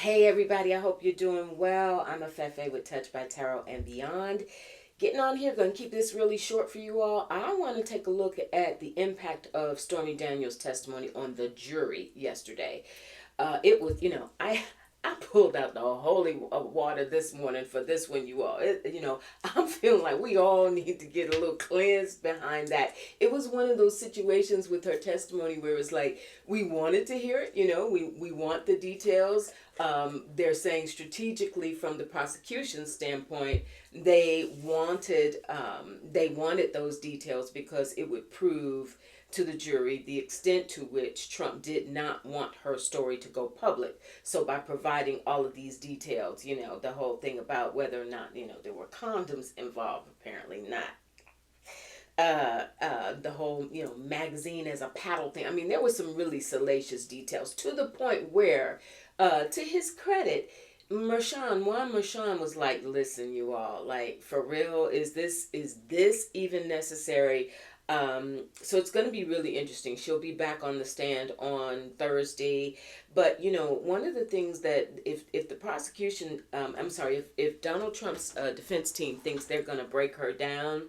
Hey everybody, I hope you're doing well. I'm Afefe with Touch by Tarot and Beyond. Getting on here, going to keep this really short for you all. I want to take a look at the impact of Stormy Daniel's testimony on the jury yesterday. It was, I pulled out the holy water this morning for this one, you all. I'm feeling like we all need to get a little cleansed behind that. It was one of those situations with her testimony where it's like we wanted to hear it. We want the details. They're saying strategically from the prosecution standpoint, they wanted those details because it would prove to the jury the extent to which Trump did not want her story to go public. So by providing all of these details, the whole thing about whether or not, there were condoms involved, apparently not. The whole, magazine as a paddle thing. I mean, there was some really salacious details to the point where, to his credit, Juan Mershon was like, listen, you all, like, for real, is this even necessary? So it's going to be really interesting. She'll be back on the stand on Thursday. But, one of the things that if the prosecution, I'm sorry, if Donald Trump's defense team thinks they're going to break her down,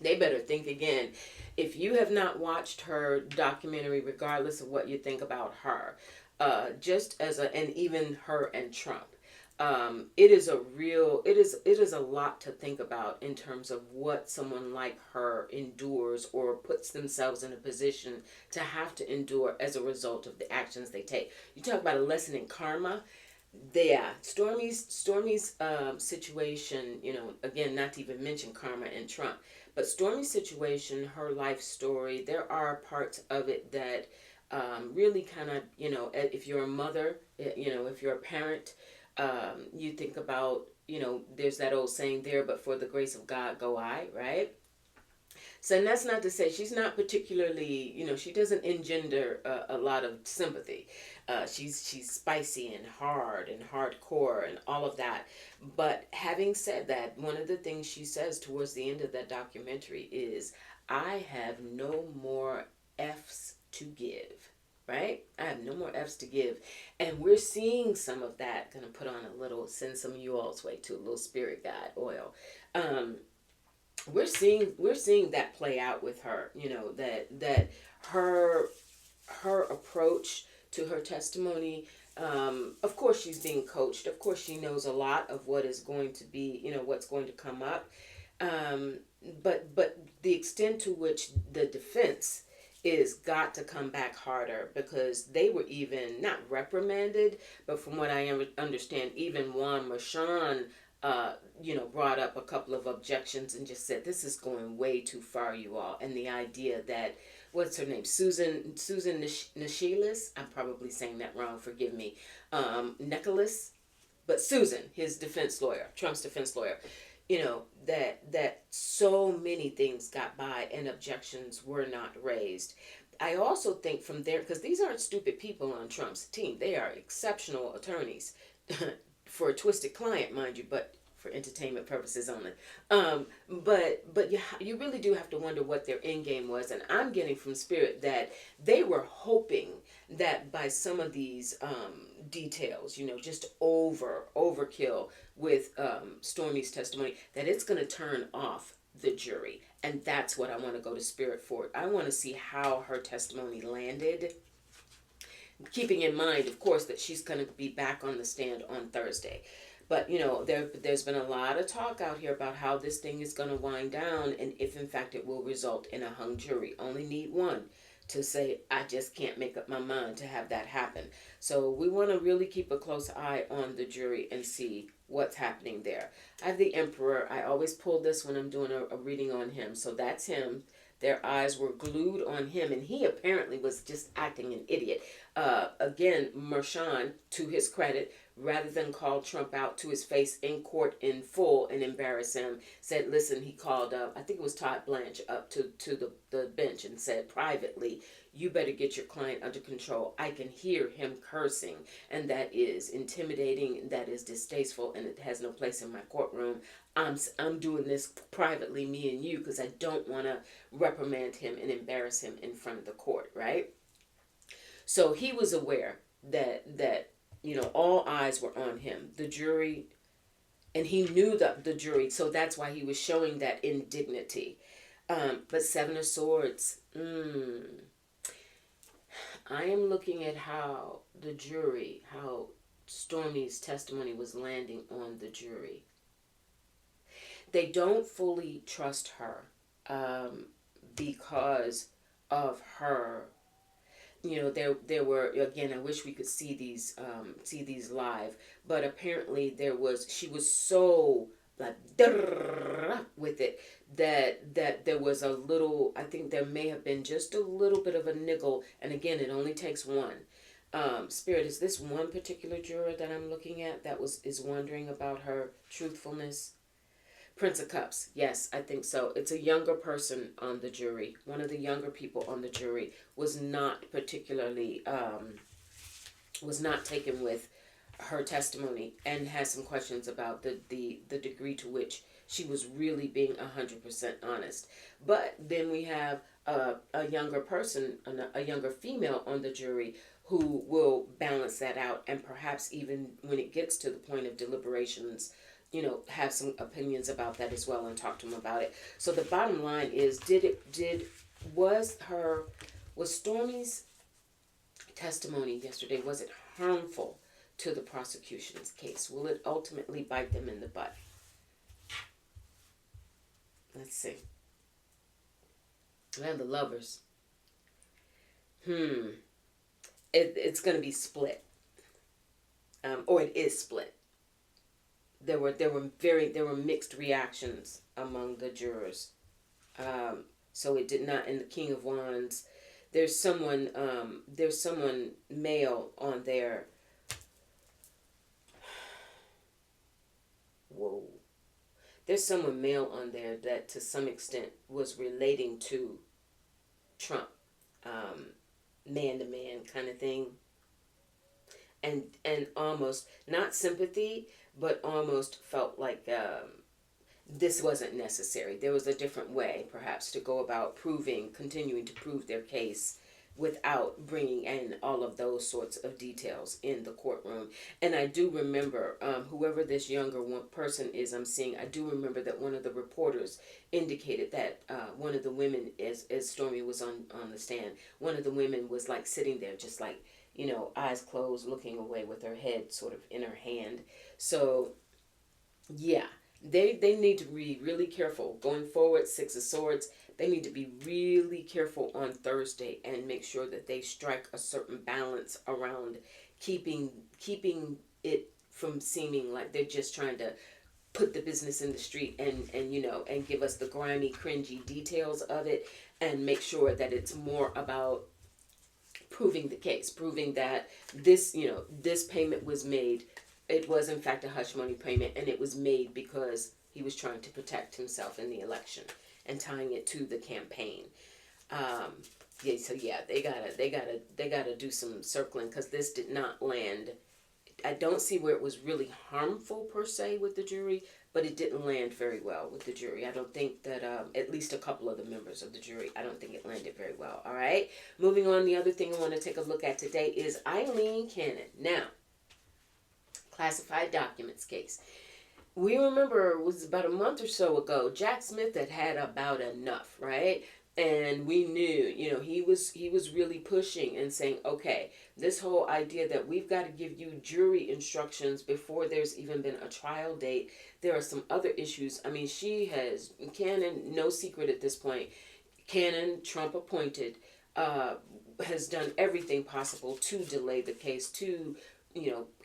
they better think again. If you have not watched her documentary, regardless of what you think about her, and even her and Trump, it is a lot to think about in terms of what someone like her endures or puts themselves in a position to have to endure as a result of the actions they take. You talk about a lesson in karma. Yeah, Stormy's situation, again, not to even mention karma and Trump, but Stormy's situation, her life story, there are parts of it that really kind of, if you're a mother, if you're a parent, you think about, there's that old saying there, but for the grace of God go I, right? So, and that's not to say she's not particularly, she doesn't engender a lot of sympathy. She's spicy and hard and hardcore and all of that. But having said that, one of the things she says towards the end of that documentary is, I have no more F's to give. Right? I have no more F's to give. And we're seeing some of that. Gonna put on a little, send some of you all's way to a little spirit guide oil. Um, we're seeing that play out with her, that her her approach to her testimony, of course she's being coached, of course she knows a lot of what is going to be, what's going to come up, um, but the extent to which the defense is got to come back harder, because they were even not reprimanded, but from what I understand, even Juan Mershon, brought up a couple of objections and just said, this is going way too far, you all. And the idea that, what's her name? Susan Nishilis? I'm probably saying that wrong, forgive me. Nicholas? But Susan, his defense lawyer, Trump's defense lawyer, that so many things got by and objections were not raised. I also think from there, because these aren't stupid people on Trump's team, they are exceptional attorneys for a twisted client, mind you, but for entertainment purposes only. But you really do have to wonder what their end game was, and I'm getting from Spirit that they were hoping that by some of these details, just overkill with Stormy's testimony, that it's going to turn off the jury, and that's what I want to go to Spirit for. I want to see how her testimony landed, keeping in mind, of course, that she's going to be back on the stand on Thursday. But, there's been a lot of talk out here about how this thing is going to wind down, and if in fact it will result in a hung jury. Only need one to say, I just can't make up my mind to have that happen. So we want to really keep a close eye on the jury and see what's happening there. I have the Emperor. I always pull this when I'm doing a reading on him. So that's him. Their eyes were glued on him, and he apparently was just acting an idiot. Again, Mershon, to his credit, rather than call Trump out to his face in court in full and embarrass him, said, listen, he called up, I think it was Todd Blanche, up to the bench and said privately, you better get your client under control. I can hear him cursing, and that is intimidating, that is distasteful, and it has no place in my courtroom. I'm doing this privately, me and you, because I don't want to reprimand him and embarrass him in front of the court, right? So he was aware that all eyes were on him. The jury, and he knew the jury, so that's why he was showing that indignity. But Seven of Swords, I am looking at how Stormy's testimony was landing on the jury. They don't fully trust her because of her. There were, again, I wish we could see these live, but apparently she was so like with it that there was a little, I think there may have been just a little bit of a niggle, and again, it only takes one. Spirit, is this one particular juror that I'm looking at that is wondering about her truthfulness? Prince of Cups. Yes, I think so. It's a younger person on the jury. One of the younger people on the jury was not particularly, was not taken with her testimony and has some questions about the degree to which she was really being 100% honest. But then we have a younger person, a younger female on the jury who will balance that out, and perhaps even when it gets to the point of deliberations, have some opinions about that as well and talk to them about it. So the bottom line is, was Stormy's testimony yesterday, was it harmful to the prosecution's case? Will it ultimately bite them in the butt? Let's see. And the Lovers. It's going to be split. Or it is split. There were mixed reactions among the jurors. So it did not. In the King of Wands, there's someone male on there. Whoa. There's someone male on there that to some extent was relating to Trump, man to man kind of thing. And almost not sympathy, but almost felt like this wasn't necessary. There was a different way, perhaps, to go about continuing to prove their case without bringing in all of those sorts of details in the courtroom. And I do remember, whoever this younger person is I'm seeing, I do remember that one of the reporters indicated that one of the women, as Stormy was on the stand, one of the women was like sitting there just like, eyes closed, looking away with her head sort of in her hand. So, yeah, they need to be really careful going forward. Six of Swords, they need to be really careful on Thursday and make sure that they strike a certain balance around keeping it from seeming like they're just trying to put the business in the street and give us the grimy, cringy details of it, and make sure that it's more about proving the case, proving that this payment was made. It was in fact a hush money payment, and it was made because he was trying to protect himself in the election and tying it to the campaign. They gotta do some circling, because this did not land. I don't see where it was really harmful per se with the jury, but it didn't land very well with the jury. I don't think that, at least a couple of the members of the jury, I don't think it landed very well. All right, moving on. The other thing I want to take a look at today is Aileen Cannon. Now, classified documents case. We remember it was about a month or so ago, Jack Smith had about enough, right? And we knew, he was really pushing and saying, okay, this whole idea that we've got to give you jury instructions before there's even been a trial date. There are some other issues. I mean, Cannon, no secret at this point, Cannon, Trump appointed, has done everything possible to delay the case, to,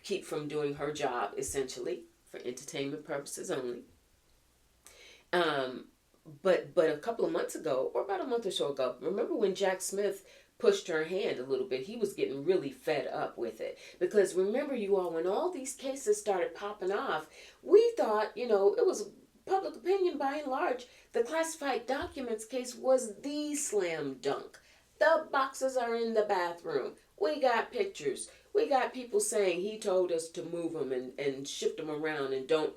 keep from doing her job, essentially, for entertainment purposes only. But a couple of months ago, or about a month or so ago, remember when Jack Smith pushed her hand a little bit? He was getting really fed up with it. Because remember, you all, when all these cases started popping off, we thought, it was public opinion by and large, the classified documents case was the slam dunk. The boxes are in the bathroom. We got pictures. We got people saying he told us to move them and shift them around and don't.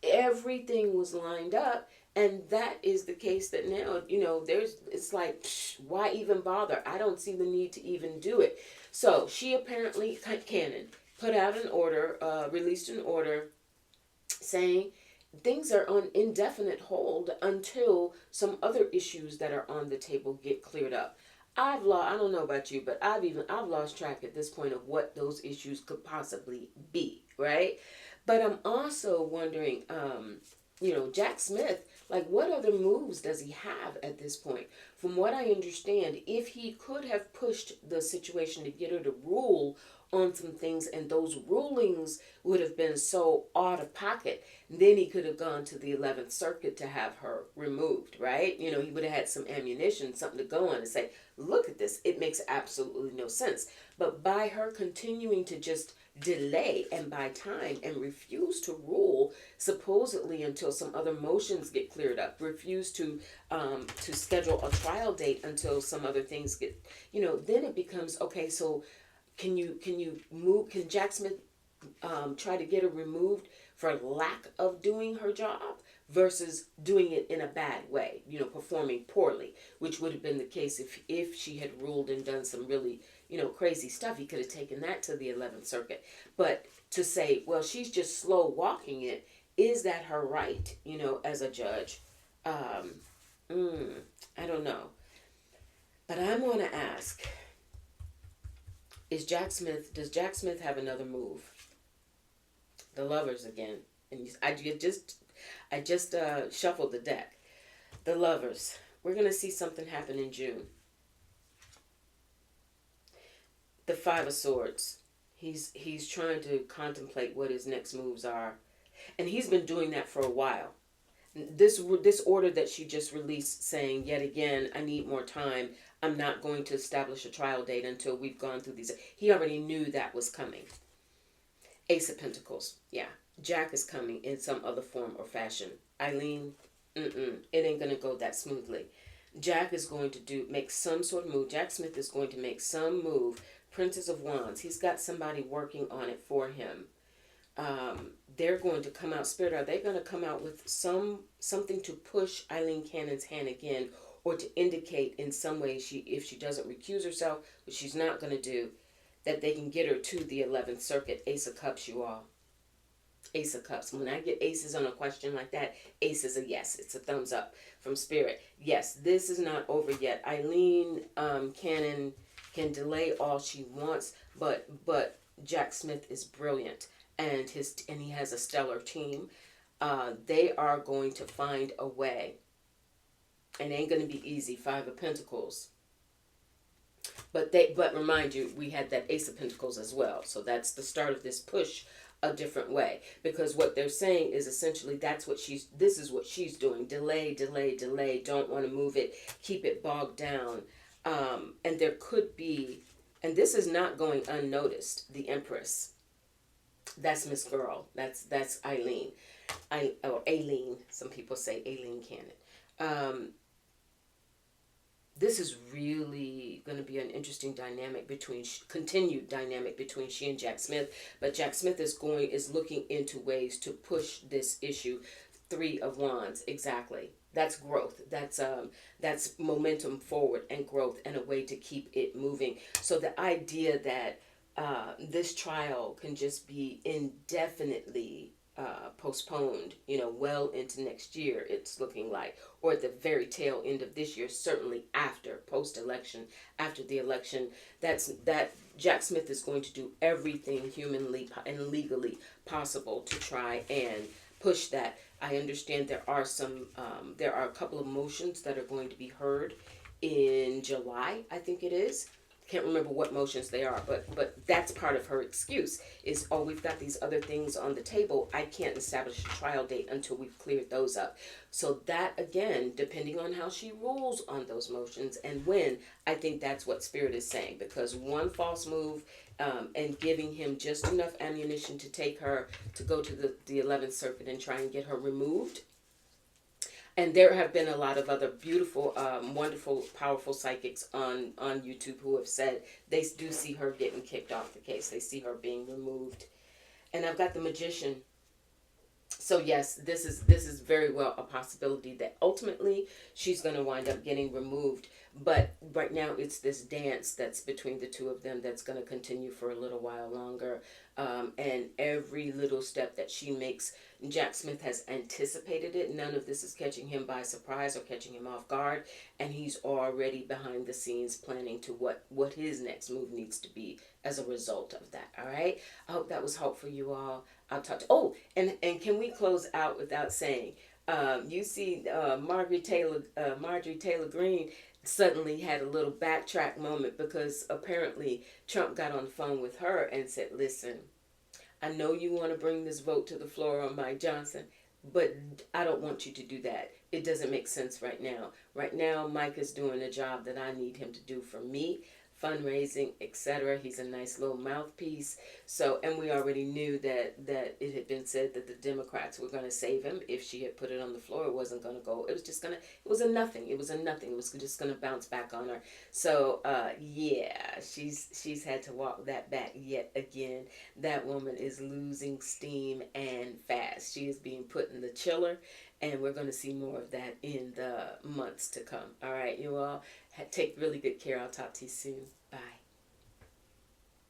Everything was lined up. And that is the case that now, it's like, why even bother? I don't see the need to even do it. So she apparently, Cannon, put out an order, released an order saying things are on indefinite hold until some other issues that are on the table get cleared up. I don't know about you, but I've lost track at this point of what those issues could possibly be, right? But I'm also wondering, Jack Smith, like, what other moves does he have at this point? From what I understand, if he could have pushed the situation to get her to rule on some things, and those rulings would have been so out of pocket, then he could have gone to the 11th Circuit to have her removed, right? He would have had some ammunition, something to go on and say, look at this, it makes absolutely no sense. But by her continuing to just delay and buy time and refuse to rule supposedly until some other motions get cleared up, refuse to schedule a trial date until some other things get, then it becomes, okay, so can Jack Smith try to get her removed for lack of doing her job versus doing it in a bad way, performing poorly, which would have been the case if she had ruled and done some really, crazy stuff. He could have taken that to the 11th Circuit. But to say, well, she's just slow walking it, is that her right, as a judge? I don't know. But I'm going to ask, does Jack Smith have another move? The Lovers again. And I just shuffled the deck. The Lovers. We're going to see something happen in June. The Five of Swords. He's trying to contemplate what his next moves are. And he's been doing that for a while. This order that she just released saying, yet again, I need more time. I'm not going to establish a trial date until we've gone through these. He already knew that was coming. Ace of Pentacles. Yeah. Jack is coming in some other form or fashion. Aileen, it ain't going to go that smoothly. Jack is going to make some sort of move. Jack Smith is going to make some move. Princess of Wands. He's got somebody working on it for him. They're going to come out, Spirit, are they going to come out with something to push Aileen Cannon's hand again, or to indicate in some way if she doesn't recuse herself, which she's not going to do, that they can get her to the 11th Circuit. Ace of Cups, you all. Ace of Cups. When I get aces on a question like that, ace is a yes. It's a thumbs up from Spirit. Yes, this is not over yet. Aileen Cannon can delay all she wants, but Jack Smith is brilliant, and he has a stellar team. They are going to find a way. And it ain't going to be easy. Five of Pentacles. But remind you, we had that Ace of Pentacles as well. So that's the start of this push a different way. Because what they're saying is essentially this is what she's doing. Delay, delay, delay. Don't want to move it. Keep it bogged down. And there could be, and this is not going unnoticed, the Empress. That's Miss Girl. That's Aileen. Or Aileen. Some people say Aileen Cannon. This is really going to be an interesting continued dynamic between she and Jack Smith. But Jack Smith is looking into ways to push this issue. Three of Wands, exactly. That's growth. That's momentum forward and growth, and a way to keep it moving. So the idea that this trial can just be indefinitely postponed, well into next year, it's looking like, or at the very tail end of this year, certainly after post-election, after the election, that Jack Smith is going to do everything humanly and legally possible to try and push that. I understand there are a couple of motions that are going to be heard in July, I think it is. Can't remember what motions they are, but that's part of her excuse is, oh, we've got these other things on the table. I can't establish a trial date until we've cleared those up. So that, again, depending on how she rules on those motions and when, I think that's what Spirit is saying, because one false move and giving him just enough ammunition to take her to go to the 11th Circuit and try and get her removed. And there have been a lot of other beautiful, wonderful, powerful psychics on YouTube who have said they do see her getting kicked off the case. They see her being removed. And I've got the Magician. So yes, this is very well a possibility that ultimately she's going to wind up getting removed. But right now, it's this dance that's between the two of them that's going to continue for a little while longer. And every little step that she makes, Jack Smith has anticipated it. None of this is catching him by surprise or catching him off guard. And he's already behind the scenes planning to what his next move needs to be as a result of that. All right. I hope that was helpful, you all. I'll talk to, oh, and can we close out without saying, you see, Marjorie Taylor Greene suddenly had a little backtrack moment because apparently Trump got on the phone with her and said, listen, I know you want to bring this vote to the floor on Mike Johnson, but I don't want you to do that. It doesn't make sense right now. Right now, Mike is doing a job that I need him to do for me, fundraising, etc. He's a nice little mouthpiece. So, and we already knew that it had been said that the Democrats were going to save him if she had put it on the floor. It wasn't going to go. It was just going to. It was a nothing. It was a nothing. It was just going to bounce back on her. So, yeah, she's had to walk that back yet again. That woman is losing steam and fast. She is being put in the chiller, and we're going to see more of that in the months to come. All right, you all take really good care. I'll talk to you soon. Bye.